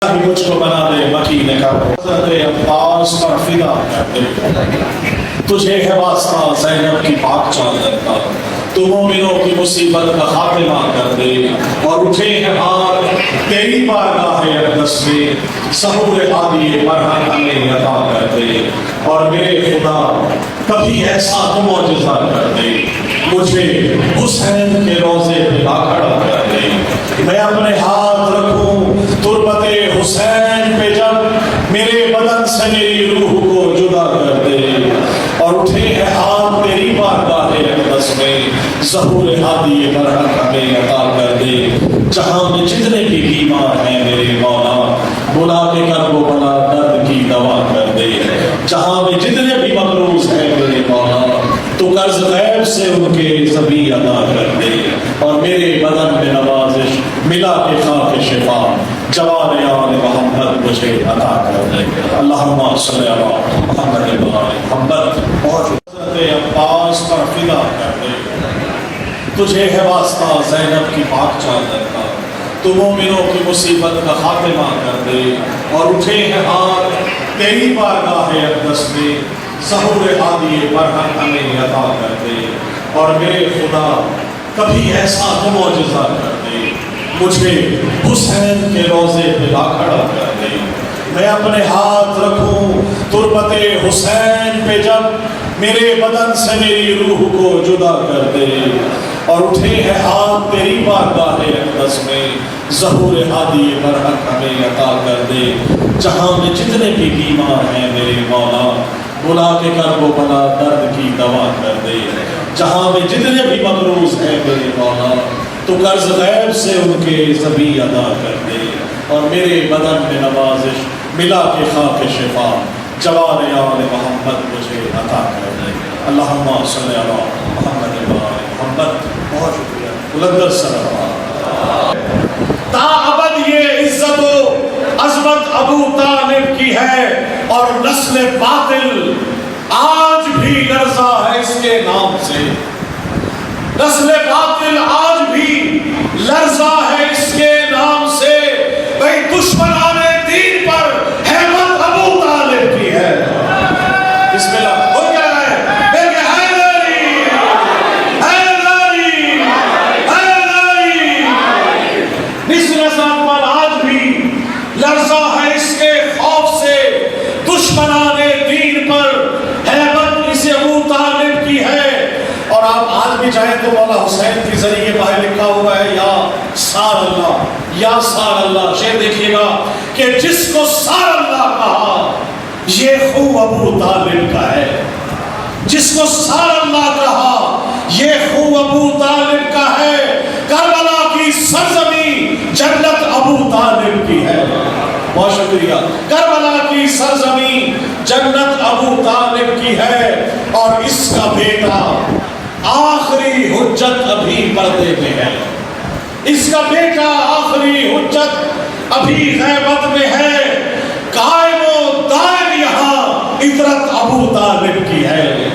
مجھ کو بنا دے مکین کا حضرت عباس پر فدا کر دے، تجھے ہے واسطہ زینب کی پاک چادر کا، تو مومنوں کی مصیبت کا خاتمہ کر دے، اور اٹھے ہیں ہار تیری بارگاہ اقدس میں، سحور ہادی برہن ہمیں عطا کر دے، اور میرے خدا کبھی ایسا تو معجزہ کر دے، مجھے حسین کے روضے پہ لا کھڑا کر دے، میں اپنے ہاتھ رکھوں تربت حسین پہ جب میرے بدن سے میری روح کو جدا کر دے، اور اٹھے ہیں ہاتھ تیری بارگاہ اقدس میں، ظہور ہادی برحق ہمیں عطا کر دے، جہاں میں جتنے بھی بیمار ہیں میرے مولا بلا کے کرب و بلا درد کی دوا کر دے، جہاں میں جتنے بھی مقروض ہیں میرے مولا تو قرض غیب سے ان کے زبی ادا کر دے، اور میرے بدن میں نوازش ملا کے خاک شفا جوان آل محمد مجھے عطا کر دے، اللہم صلی علی محمد و آل محمد، اور حضرت عباس پر فدا کر دے، تجھے ہے واسطہ زینب کی پاک چادر کا، تو مومنوں کی مصیبت کا خاتمہ کر دے، اور اٹھے ہیں ہار تیری بارگاہ اقدس میں، ظہور ہادی برہن ہمیں عطا کر دے، اور میرے خدا کبھی ایسا تو معجزہ کر دے، مجھے حسین کے روضے پہ لا کھڑا کر دے، میں اپنے ہاتھ رکھوں تربت حسین پہ جب میرے بدن سے میری روح کو جدا کر دے، اور اٹھے ہیں ہاتھ تیری بارگاہ اقدس میں، ظہور ہادی برحق ہمیں عطا کر دے، جہاں میں جتنے بھی بیمار ہیں میرے مولا بلا کے کرب و بلا درد کی دوا کر دے، جہاں میں جتنے بھی مقروض ہیں میرے مولا تو قرض غیب سے ان کے زبی ادا کر دے، اور میرے بدن میں نوازش ملا کے خاک شفا جوان آل محمد مجھے عطا کر دے، اللہم صلی علی محمد و آل محمد۔ بہت شکریہ، بلندر صلوات۔ تا ابد یہ عزت و عظمت ابو طالب کی ہے، اور نسل باطل آج بھی لرزا ہے اس کے نام سے، نسل باطل آج بھی لرزا ہے اس کے نام سے، بھئی دشمنان دین پر حیبت ابو طالب کی ہے۔ بسم اللہ، ہو کیا ہے؟ دیکھیں حیدری حیدری حیدری، نسل پر آج بھی لرزا ہے اس کے خوف سے، دشمنان دین پر حیبت اس ابو طالب کی ہے۔ اور آپ آج بھی چاہیں تو مولا حسین کی ذریعے باہر لکھا ہوا ہے یا سار اللہ، یا سار اللہ، شعر دیکھیے گا کہ جس کو سار اللہ کہا یہ خو ابو طالب کا ہے، جس کو سار اللہ کہا یہ خو ابو طالب کا ہے، کربلا کی سرزمین جنت ابو طالب کی ہے۔ بہت شکریہ، کربلا کی سرزمین جنت ابو طالب کی ہے، اور اس کا بیٹا آخری حجت ابھی پردے میں ہے، اس کا بیٹا آخری حجت ابھی غیبت میں ہے، قائم و دائم یہاں عطرت ابو طالب کی ہے،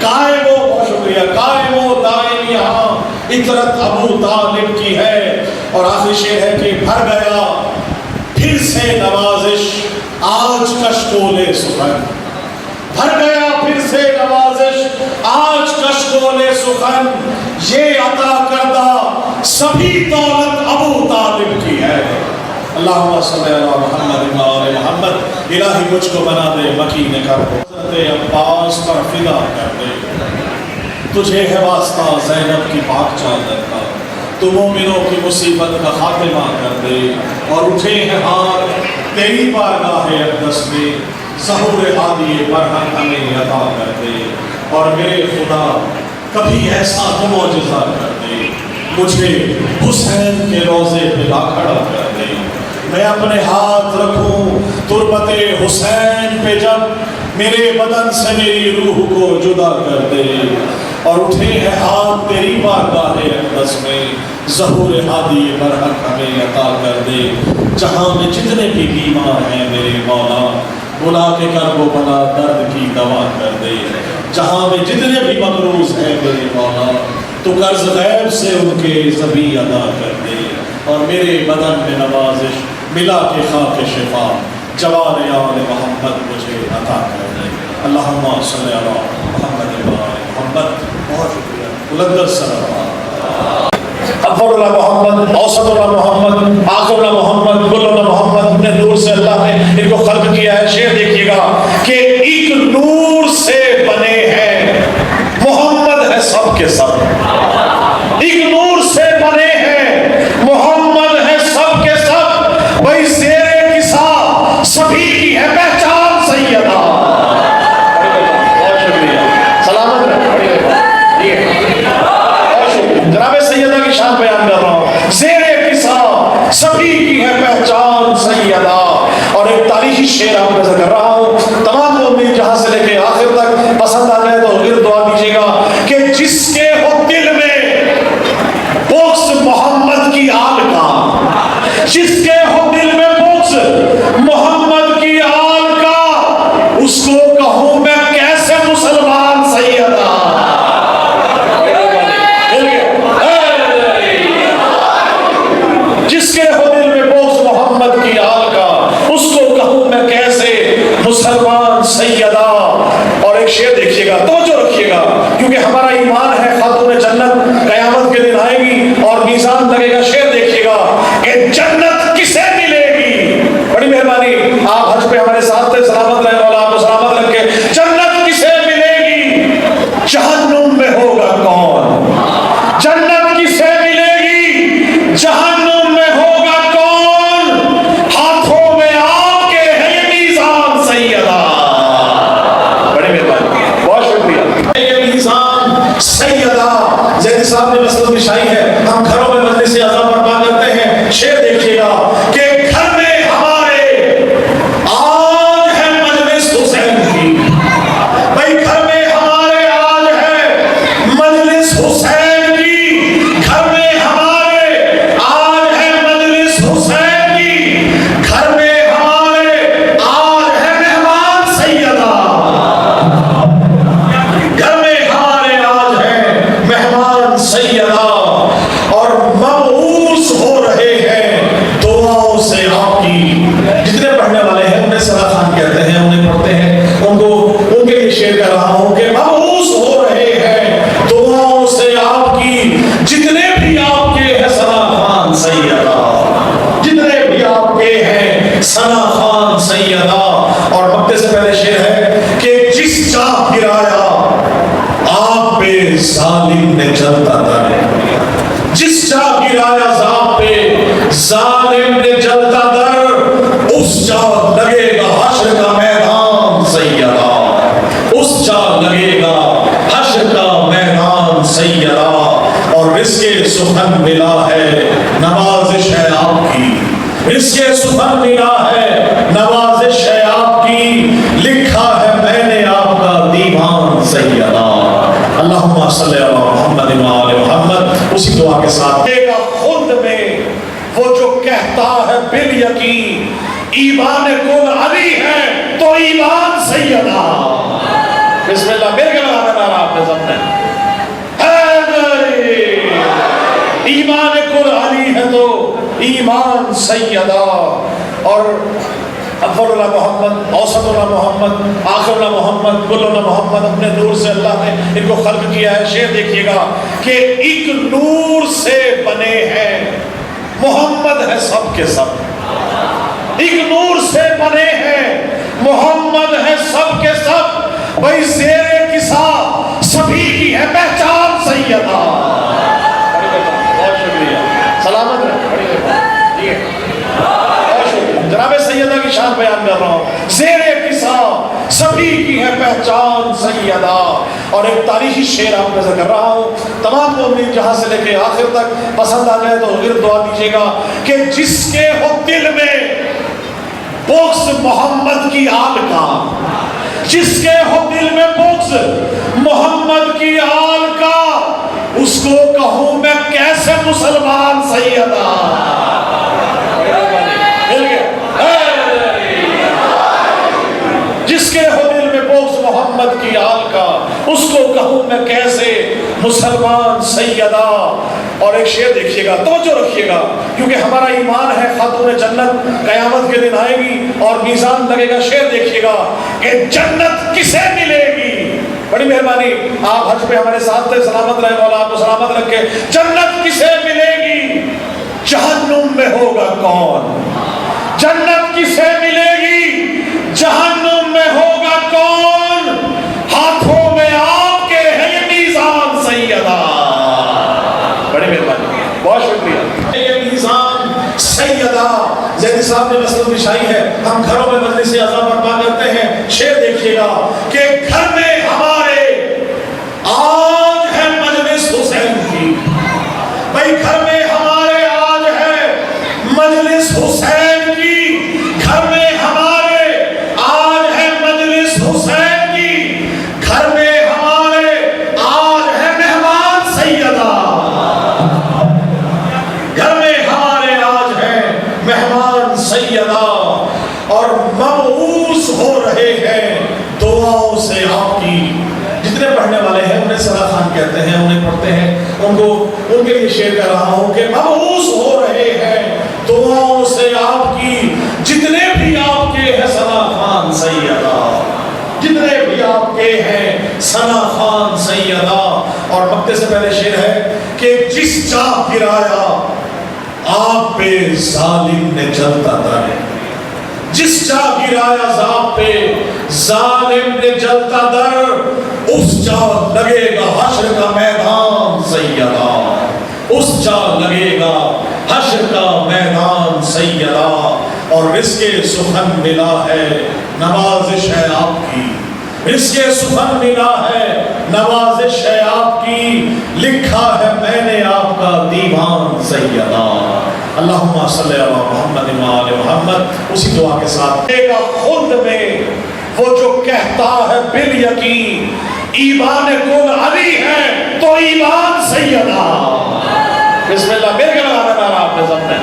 قائم و، بہت شکریہ، قائم و دائم یہاں عطرت ابو طالب کی ہے۔ اور آخری شعر ہے کہ بھر گیا پھر سے نوازش آج کشکول سخن، بھر گیا پھر سے نوازش آج کشکول سخن، یہ عطا کردہ سبھی دولت ابو طالب کی ہے۔ اللہم صلی علی محمد و آل محمد، الہی مجھ کو بنا دے مکین کا، حضرت عباس پر فدا کر دے، تجھے ہے واسطہ زینب کی پاک چادر کا، تو مومنوں کی مصیبت کا خاتمہ کر دے، اور اٹھے ہیں ہار تیری بارگاہ اقدس میں، ظہور ہادی برہن ہمیں عطا کر دے، اور میرے خدا کبھی ایسا تو معجزہ کر دے، مجھے حسین کے روضے پہ لا کھڑا کر دے، میں اپنے ہاتھ رکھوں تربت حسین پہ جب میرے بدن سے میری روح کو جدا کر دے، اور اٹھے ہیں ہاتھ تیری بارگاہ اقدس میں، ظہور ہادی برحق ہمیں عطا کر دے، جہاں میں جتنے بھی بیمار ہیں میرے مولا بلا کے کرب و بلا درد کی دوا کر دے، جہاں میں جتنے بھی مقروض ہیں میرے مولا تو قرض غیب سے ان کے زبی ادا کر دے، اور میرے بدن میں نوازش ملا کے خاک شفا جوان آل محمد مجھے عطا کر دے اللہم صلی علی محمد و آل محمد بہت شکریہ بلند صلوات اول اللہ محمد اوسط اللہ محمد آخر اللہ محمد کل اللہ محمد اپنے نور سے اللہ نے ان کو خلق کیا ہے شعر دیکھیے گا کہ ایک نور سے بنے ہیں محمد ہے سب کے سب ایک نور سے بنے ہیں محمد ہے سب کے سب بھائی زیر کسا سبھی کی ہے پہچان سیدہ بہت شکریہ سلامت رہے جناب سیدہ کی شان بیان کر رہا ہوں زیر کسا سبھی کی ہے پہچان سیدہ اور ایک تاریخی شعر آپ نظر کر رہا ہوں تمام مومن جہاں سے لے کے آخر تک پسند آ جائے تو پھر دعا دیجیے گا کہ جس کے ہو دل میں بغض محمد کی آل کا جس کے ہو دل میں بغض محمد کی آل کا اس کو کہوں میں کیسے مسلمان سیدہ جس کے ہو دل میں بغض محمد کی آل کا اس کو کہوں میں کیسے مسلمان سیدہ اور ایک شعر دیکھیے گا توجہ رکھیے گا کیونکہ ہمارا ایمان ہے خاتون جنت قیامت کے دن آئے گی اور میزان لگے گا شعر دیکھیے گا کہ جنت کسے ملے گی بڑی مہربانی آپ حج پہ ہمارے ساتھ تھے سلامت رہے والا آپ کو سلامت رکھ کے جنت کسے ملے گی جہنم میں ہوگا کون جنت کسے ملے گی جہنم میں ہوگا کون ہاتھوں میں آپ کے ہے یہ میزان سیدہ بڑی مہربانی بہت شکریہ یہ میزان سیدہ زید صاحب نے مسلم نشائی ہے ہم گھروں میں مجلس اعظم برپا کرتے ہیں شعر دیکھیے گا کہ گھر میں ہمارے آج ہے مجلس حسین کی بھائی گھر میں ہمارے آج ہے مجلس حسین کی گھر میں ہمارے آج ہے مجلس حسین کی گھر میں ہمارے آج ہے مہمان سیدہ گھر میں ہمارے آج ہے مہمان سیدہ اور مبعوث ہو رہے ہیں دعاؤں سے آپ کی جتنے پڑھنے والے ہیں انہیں صلاح خان کہتے ہیں انہیں پڑھتے ہیں ان کو ان کے لیے شعر کر رہا ہوں کہ مبعوث ہو رہے ہیں دعاؤں سے آپ کی جتنے بھی آپ کے ہیں صلاح خان سیدہ جتنے بھی آپ کے ہیں صلاح خان سیدہ اور وقت سے پہلے شعر ہے کہ جس جا گرایا آپ پہ ظالم نے جلتا در جس جا گرایا آپ پہ ظالم نے جلتا در اس جا لگے گا حشر کا میدان سیدہ اس جا لگے گا حشر کا میدان سیدہ اور رزق سخن ملا ہے نوازش ہے آپ کی رزق سخن ملا ہے نوازش ہے آپ کی لکھا ہے میں نے آپ کا دیوان سیدہ اللہم صلی علی محمد و آل محمد اسی دعا کے ساتھ خود میں وہ جو کہتا ہے بالیقین ایمان کل علی ہے تو ایمان سیدہ بسم اللہ میرے کے لگانا نارا آپ نے سب نے ایمان کل علی ہے تو ایمان سیدہ اور اول اللہ محمد اوسط اللہ محمد آخر اللہ محمد کل اللہ محمد اپنے نور سے اللہ نے ان کو خلق کیا ہے شعر دیکھیے گا کہ ایک نور سے بنے ہیں محمد ہے سب کے سب ایک نور سے بنے ہیں محمد ہے سب کے سب بھائی زیر کسا سبھی کی ہے پہچان سیدہ بہت شکریہ سلامت رہے جناب سیدہ کی شان بیان کر رہا ہوں زیر کسا سبھی کی ہے پہچان سیدہ اور ایک تاریخی شعر آپ نظر کر رہا ہوں تمام مومن جہاں سے لے کے آخر تک پسند آ جائے تو پھر دعا دیجیے گا کہ جس کے ہو دل میں بغض محمد کی آل کا جس کے ہو دل میں بغض محمد کی آل کا اس کو کہوں میں کیسے مسلمان سیدہ جس کے ہو دل میں بغض محمد کی آل کا اس کو کہوں میں کیسے مسلمان سیدہ اور ایک شعر دیکھیے گا، توجہ رکھیے گا، کیونکہ ہمارا ایمان ہے خاتون جنت قیامت کے دن آئے گی اور میزان لگے گا۔ شعر دیکھیے گا کہ جنت کسے ملے گی؟ بڑی مہربانی، آپ حج پہ ہمارے ساتھ تھے، سلامت رہے، مولا آپ کو سلامت رکھے۔ جنت کسے ملے گی؟ جہنم میں ہوگا کون؟ جنت کسے ملے گی؟ جہنم میں ہوگا کون؟ ہاتھوں میں آپ کے ہے یہ میزان سیدہ۔ بڑی مہربانی، بہت شکریہ۔ یہ میزان سیدہ زیدی صاحب نے مسلم بشائی ہے، ہم گھروں میں مجلس اعظم برپا کرتے ہیں۔ شعر دیکھیے گا کہ گھر میں ہمارے آج ہے مجلس حسین کی، بھائی گھر میں ہمارے آج ہے مجلس حسین کی، گھر میں ہمارے آج ہے مجلس حسین کی، گھر میں ہمارے آج ہے مہمان سیدہ، گھر میں ہمارے آج ہے مہمان سیدہ، اور مبعوث ہو رہے ہیں دعاؤں سے آپ کی۔ جتنے پڑھنے والے ہیں انہیں صدا خان کہتے ہیں، انہیں پڑھتے ہیں، ان کے لیے شعر کر رہا ہوں کہ مبعوث ہو رہے ہیں دعاؤں سے آپ کی، جتنے بھی آپ کے ہیں ثنا خان سیدہ، جتنے بھی آپ کے ہیں ثنا خان سیدہ۔ اور وقت سے پہلے شعر ہے کہ جس جا گرایا آپ پہ ظالم نے جلتا در، جس جا گرایا آپ پہ ظالم نے جلتا در، اس جا لگے گا حشر کا میدان سیدہ، اس جا لگے گا حشر کا میدان سیدہ۔ اور رزق سخن ملا ہے نوازش ہے آپ کی، رزق سخن ملا ہے نوازش ہے آپ کی، لکھا ہے میں نے آپ کا دیوان سیدہ۔ اللہم صلی علی محمد وآل محمد۔ اسی دعا کے ساتھ خلد میں وہ جو کہتا ہے بالیقین ایمان کل علی ہے تو ایمان سیدہ۔ بسم اللہ، میرے گھر آنے نارا آپ نے سب نے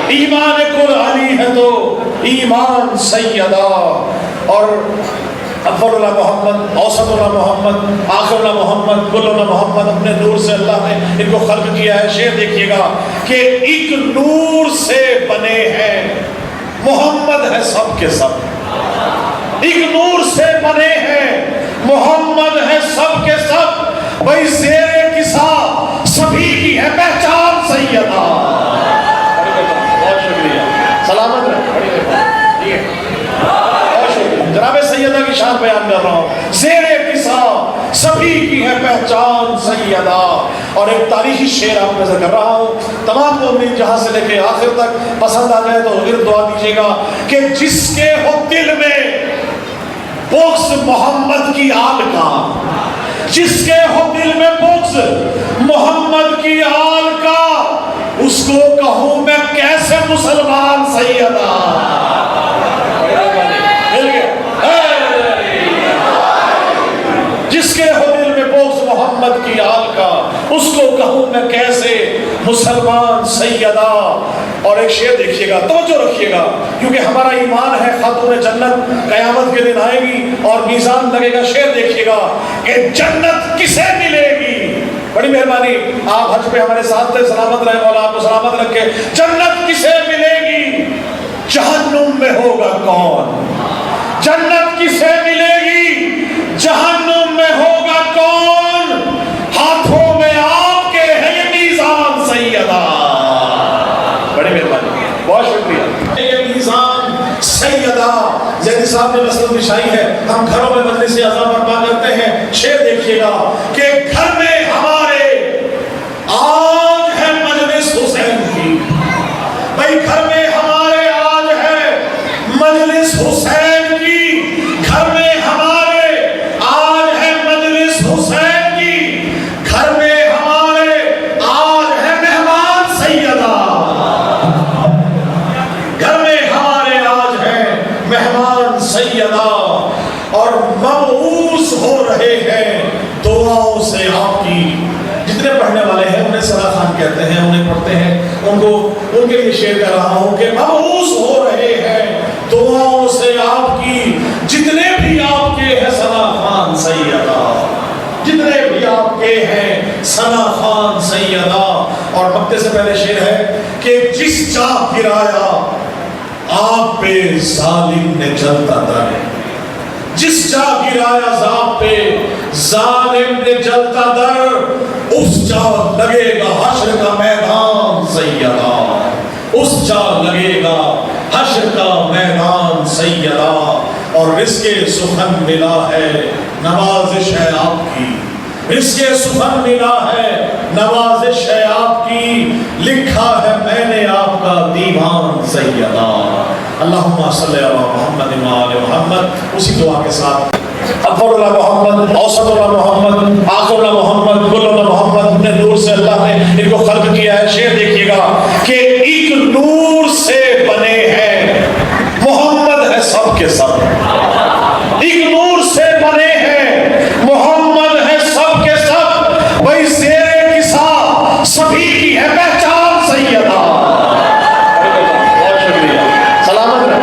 ایمان کل علی ہے تو ایمان سیدہ۔ اور اکبر اللہ محمد، اوسط اللہ محمد، آخر اللہ محمد، کل اللہ محمد، اپنے نور سے اللہ نے ان کو خلق کیا ہے۔ شعر دیکھیے گا کہ ایک نور سے بنے ہیں، محمد ہے سب کے سب، ایک نور سے بنے ہیں، محمد ہے سب کے سب، بھائی زیر کسا سبھی کی ہے پہچان سیدہ۔ بہت شکریہ، سلامت رہے، جناب سیدہ کی شان بیان کر رہا ہوں، زیر کسا سبھی کی ہے پہچان سیدہ۔ اور ایک تاریخی شعر آپ نظر کر رہا ہوں، تمام مومنین جہاں سے لے کے آخر تک پسند آ جائے تو گر دعا دیجیے گا کہ جس کے ہو دل میں بغض محمد کی آل کا، جس کے ہو دل میں بغض محمد کی آل کا، اس کو کہوں میں کیسے مسلمان سیدہ۔ جس کے ہو دل میں بغض محمد کی آل کا، اس کو کہوں میں کیسے مسلمان سیدہ۔ اور ایک شعر دیکھیے گا، توجہ رکھیے گا، کیونکہ ہمارا ایمان ہے خاتون جنت قیامت کے دن آئے گی اور میزان لگے گا۔ شعر دیکھیے گا کہ جنت کسے ملے گی؟ بڑی مہربانی، آپ حج پہ ہمارے ساتھ تھے، سلامت رہے، مولا آپ کو سلامت رکھے۔ جنت کسے ملے گی؟ جہنم میں ہوگا کون؟ جنت کسے ملے گی؟ جہنم میں ہوگا کون؟ ہاتھوں میں آپ کے ہے یہ میزان سیدہ۔ بڑی مہربانی، بہت شکریہ۔ یہ میزان سیدہ زیدی صاحب نے مسلم بشائی ہے، ہم گھروں میں مجلس اعظم برپا کرتے ہیں۔ شعر دیکھیے گا کہ گھر میں ہمارے آج ہے مجلس حسین کی، بھائی گھر میں ہمارے آج ہے مجلس حسین کی، گھر میں ہمارے آج ہے مجلس حسین کی، گھر میں ہمارے آج ہے مہمان سیدہ، گھر میں ہمارے آج ہے مہمان سیدہ۔ اور مبعوث ہو رہے ہیں دعاؤں سے آپ کی۔ جتنے پڑھنے والے ہیں انہیں صدا خان کہتے ہیں، انہیں پڑھتے ہیں، ان کے لیے شعر کر رہا ہوں کہ مبعوث ہو رہے ہیں دعاؤں سے آپ کی، جتنے بھی آپ کے ہیں صدا خان سیدہ، جتنے بھی آپ کے کے ہیں ثنا خان سیدہ. اور مکتے سے پہلے شعر ہے کہ جس جا گرایا آپ پہ ظالم نے جلتا در، جس جا گرایا آپ پہ ظالم نے جلتا در، اس جا لگے گا حشر کا میدان سیدہ، اس جا لگے گا حشر کا میدان سیدہ. اور رزق سخن ملا ہے نوازش ہے آپ کی، رزق سخن ملا ہے نوازش ہے آپ کی، لکھا ہے میں نے آپ کا دیوان سیدہ. اللہم صلی علی محمد و آل محمد. اسی دعا کے ساتھ اکبر اللہ محمد، اوسط اللہ محمد، آخر اللہ محمد، کل اللہ محمد. اپنے نور سے اللہ نے ان کو خلق کیا ہے. شعر دیکھیے گا کہ ایک نور سے بنے ہیں، محمد ہے سب کے سب. ایک نور سے بنے ہیں، محمد ہے سب کے سب. بھائی زیر کسا سبھی کی ہے پہچان سیدہ. بہت شکریہ، سلامت رہے.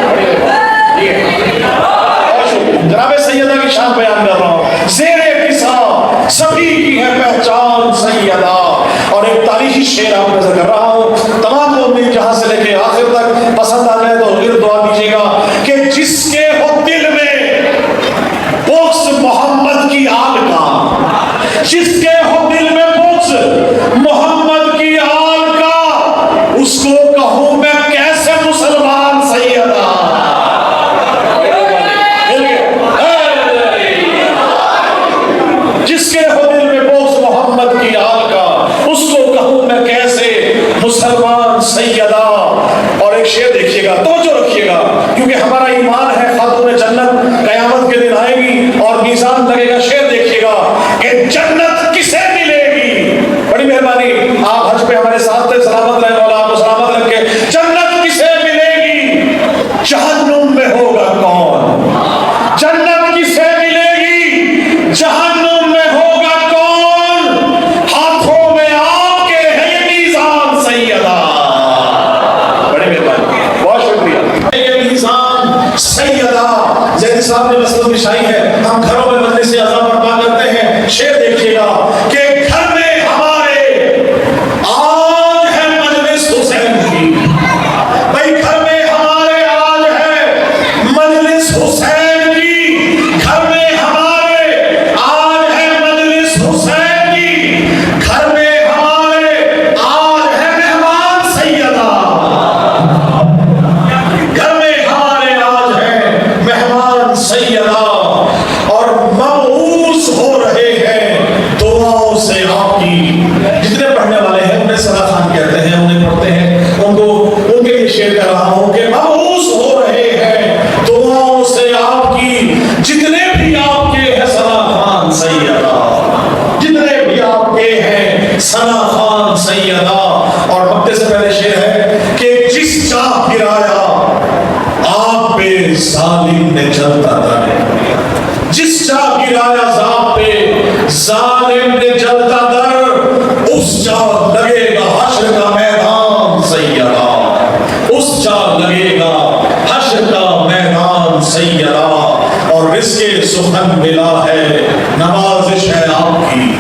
جناب سیدہ کی شان بیان کر رہا ہوں. زیر کسا سبھی کی ہے پہچان سیدہ. اور ایک تاریخی شعر آپ نظر کر رہا ہوں، تمام مومنین جہاں سے لے کے آخر تک پسند آ جائے تو گر دعا دیجیے گا کہ جس کے ہو دل میں بغض محمد کی آل کا، جس کے ہو دل میں بغض محمد کی آل کا، اس کو کہوں میں کیسے مسلمان سیدہ. جس کے ہو دل میں بغض محمد کی آل کا، اس کو کہوں میں کیسے مسلمان سیدہ. اور ایک شعر دیکھیے گا، توجہ رکھیے گا، کیونکہ ہمارا ایمان ہے خاتون جنت قیامت کے دن آئے گی اور میزان لگے گا. شعر دیکھیے گا کہ جنت کسے ملے گی. بڑی مہربانی، آپ حج پہ ہمارے ساتھ تھے، سلامت رہے مولا، آپ کو سلامت رکھے. جنت کسے ملے گی؟ جہنم میں ہوگا کون؟ جنت کسے ملے گی؟ جہنم میں ہوگا کون؟ ہاتھوں میں آپ کے ہے یہ میزان سیدہ. بڑی مہربانی، بہت شکریہ. یہ میزان سیدہ. زید صاحب نے مسلم نشائی ہے، ہم گھروں میں مجلس عزا برپا کرتے ہیں. شعر دیکھیے گا کہ گھر میں ہمارے آج ہے مجلس حسین کی. بھائی گھر میں ہمارے آج ہے مجلس حسین کی، گھر میں ہمارے آج ہے مجلس حسین کی، گھر میں ہمارے آج ہے مہمان سیدہ. گھر میں ہمارے آج ہے مہمان سیدہ. اور مبعوث ہو رہے ہیں دعاؤں سے آپ کی. جتنے پڑھنے والے ہیں انہیں صدا خان کہتے ہیں، انہیں پڑھتے ہیں، ان کو ان کے لیے شعر کر رہا ہوں کہ مبعوث ہو رہے ہیں دعاؤں سے آپ کی. جتنے بھی آپ کے ہیں ثنا خان سیدہ، جتنے بھی آپ کے ہیں ثنا خان سیدہ. اور مکتے سے پہلے شعر ہے کہ جس جا گرایا آپ پہ ظالم نے جلتا در، جس جا گرایا آپ پہ ظالم نے جلتا در، اس جا لگے گا حشر کا میدان سیدہ، اس جا لگے گا حشر کا میدان سیدہ. اور رزق سخن ملا ہے نوازش ہے آپ کی،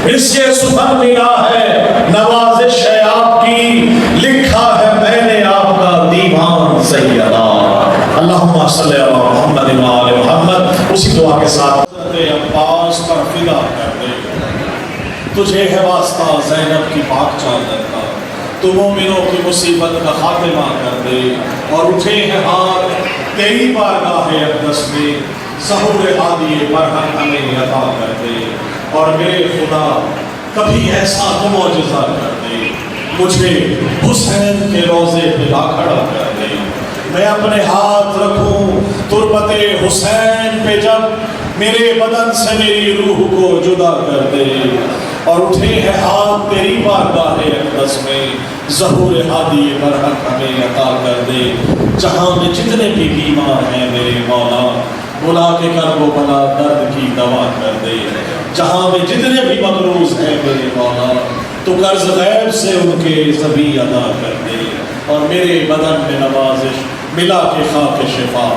رزق سخن ملا ہے نوازش ہے آپ کی، لکھا ہے میں نے آپ کا دیوان سیدہ. اللہم صلی علی محمد و آل محمد. اسی دعا کے ساتھ عباس پر فدا کر دے، تجھے ہے واسطہ زینب کی پاک چادر کا، تو مومنوں کی مصیبت کا خاتمہ کر دے. اور اٹھے ہیں ہاتھ تیری بارگاہ اقدس میں، ظہور ہادی برہم ہمیں عطا کر دے. اور میرے خدا کبھی ایسا تو معجزہ کر دے، مجھے حسین کے روضے پہ لا کھڑا کر دے. میں اپنے ہاتھ رکھوں تربت حسین پہ جب میرے بدن سے میری روح کو جدا کر دے. اور اٹھے ہیں ہاتھ تیری بارگاہ اقدس میں، ظہور ہادی برحق ہمیں عطا کر دے. جہاں میں جتنے بھی بیمار ہیں میرے مولا، بلا کے کرب و بلا درد کی دوا کر دے. جہاں میں جتنے بھی مقروض ہیں میرے مولا، تو قرض غیب سے ان کے سبھی ادا کر دے. اور میرے بدن میں نوازش ملا کے خاک شفا،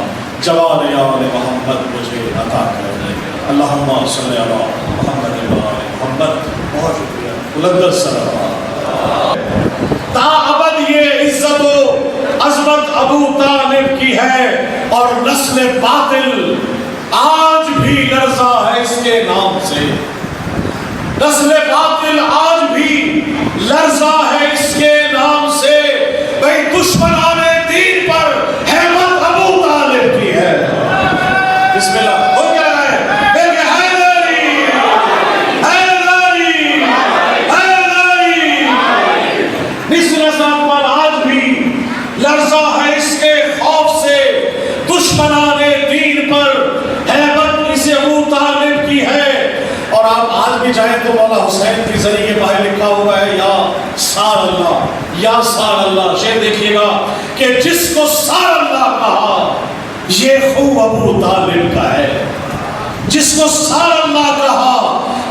جوان آل محمد مجھے عطا کر دے. اللہم صلی علی محمد و آل محمد. بہت شکریہ بلندر صلوات۔ تا ابد یہ عزت و عظمت ابو طالب کی ہے اور نسل باطل آج بھی لرزا ہے اس کے نام سے، نسل باطل آج بھی لرزا ہے اس کے نام سے۔ بھئی دشمنان دین پر ہیبت ابو طالب کی ہے۔ بسم اللہ ہو کیا ہے؟ بلکہ حیدری حیدری حیدری نسل اسلام پر آج بھی لرزا ہے اس کے خوف سے، دشمنان دین پر ہیبت اس ابو طالب کی ہے۔ اور آپ آج بھی چاہیں تو مولا حسین کی ذریعے باہر لکھا ہوا ہے یا سار اللہ یا سار اللہ۔ شعر دیکھیے گا کہ جس کو سار اللہ کہا یہ خو ابو طالب کا ہے، جس کو سار اللہ کہا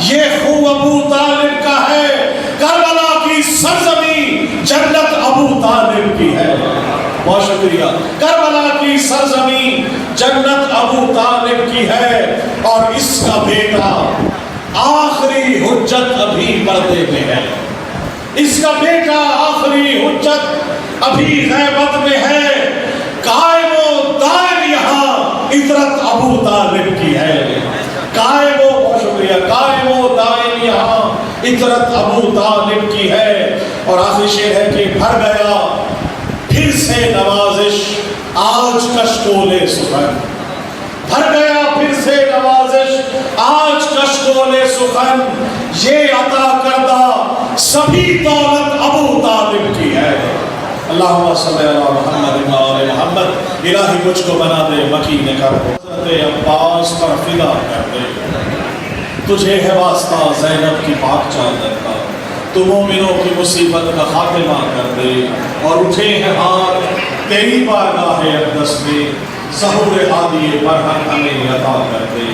یہ خو ابو طالب کا ہے۔ کربلا کی سرزمین جنت ابو طالب کی ہے۔ بہت شکریہ۔ کربلا کی سرزمین جنت ابو طالب کی ہے اور اس کا بیٹا آخری حجت ابھی پردے میں ہے، اس کا بیٹا آخری حجت ابھی غیبت میں ہے۔ قائم و دائم یہاں عطرت ابو طالب کی ہے، قائم و بہت شکریہ قائم و دائم یہاں عطرت ابو طالب کی ہے۔ اور آخری شعر ہے کہ بھر گیا پھر سے نوازش آج کشکول سخن، بھر گیا پھر سے نوازش آج کشکول سخن، یہ عطا کردہ سبھی دولت ابو طالب کی ہے۔ اللہم صلی اللہ محمد و آل محمد۔ الہی مجھ کو بنا دے مکین کرب، حضرت عباس پر فدا کر دے، تجھے ہے واسطہ زینب کی پاک چادر کا، تو مومنوں کی مصیبت کا خاتمہ کر دے، اور اٹھے ہیں ہاتھ تیری بارگاہ اقدس میں، ظہور ہادی برحق ہمیں عطا کر دے،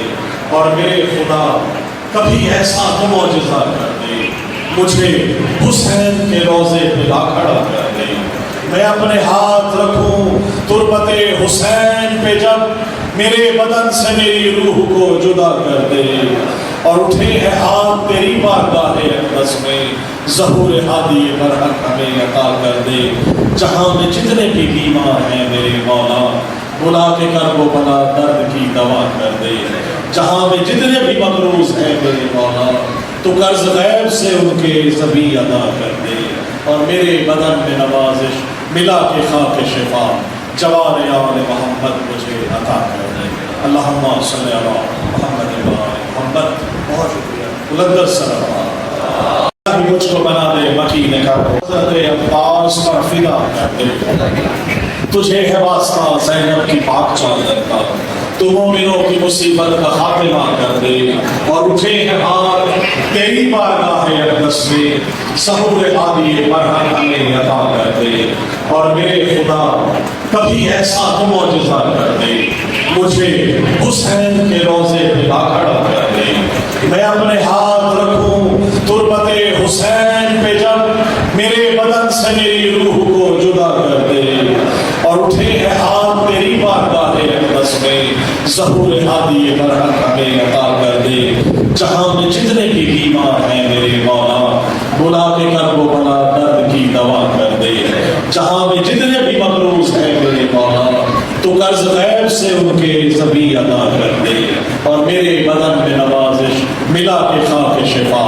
اور میرے خدا کبھی ایسا تو معجزہ کر دے، مجھے حسین کے روضے پہ لا کھڑا کر دے، میں اپنے ہاتھ رکھوں تربت حسین پہ جب میرے بدن سے میری روح کو جدا کر دے، اور اٹھے ہیں ہاتھ تیری بارگاہ اقدس میں، ظہور ہادی برحق ہمیں عطا کر دے۔ جہاں میں جتنے بھی بیمار ہیں میرے مولا، بلا کے کرب و بلا درد کی دوا کر دے، جہاں میں جتنے بھی مقروض ہیں میرے مولا، تو قرض غیب سے ان کے ذبی ادا کر دے، اور میرے بدن میں نوازش ملا کے خاک شفا جوان آل محمد مجھے عطا کر دے۔ اللہم صلی اللہ محمد و آل محمد۔ بہت شکریہ بلندر صلوات۔ اللہ مجھ کو بنا دے مکین کرب، حضرت عباس پر فدا کر دے، تجھے ہے واسطہ زینب کی پاک چادر کا، تو مومنوں کی مصیبت کا خاتمہ کر دے، اور اٹھے ہیں ہاتھ تیری بارگاہ اقدس میں، ظہور ہادی برحق ہمیں عطا کر دے، اور میرے خدا کبھی ایسا تو معجزہ کر دے، مجھے حسین کے روضے پہ لا کھڑا کر دے، میں اپنے ہاتھ رکھوں تربت حسین پہ جب میرے بدن سے میری روح کو جدا کر دے، اور اٹھے ہیں ہاتھ تیری بارگاہ اقدس میں، ظہور ہادی برحق ہمیں عطا کر دے، جہاں میں جتنے بھی بیمار ہیں میرے مولا، بلا کے کرب و بلا درد کی دوا کر دے، جہاں میں جتنے بھی مقروض ہیں میرے مولا، تو قرض غیب سے ان کے ذبی ادا کر دے، اور میرے بدن میں نوازش ملا کے خاک شفا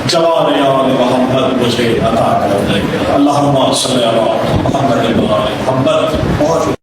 جوان آل محمد مجھے عطا کر دے۔ اللہم صلی اللہ محمد و آل محمد۔ بہت